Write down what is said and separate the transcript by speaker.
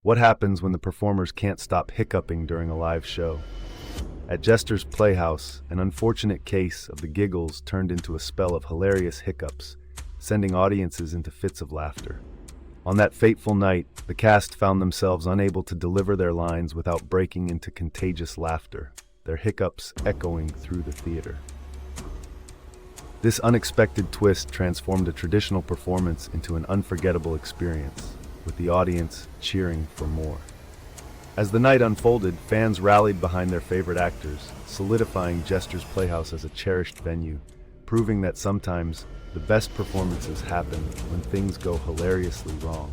Speaker 1: What happens when the performers can't stop hiccuping during a live show? At Jester's Playhouse, an unfortunate case of the giggles turned into a spell of hilarious hiccups, sending audiences into fits of laughter. On that fateful night, the cast found themselves unable to deliver their lines without breaking into contagious laughter, their hiccups echoing through the theater. This unexpected twist transformed a traditional performance into an unforgettable experience, with the audience cheering for more. As the night unfolded, fans rallied behind their favorite actors, solidifying Jester's Playhouse as a cherished venue, proving that sometimes the best performances happen when things go hilariously wrong.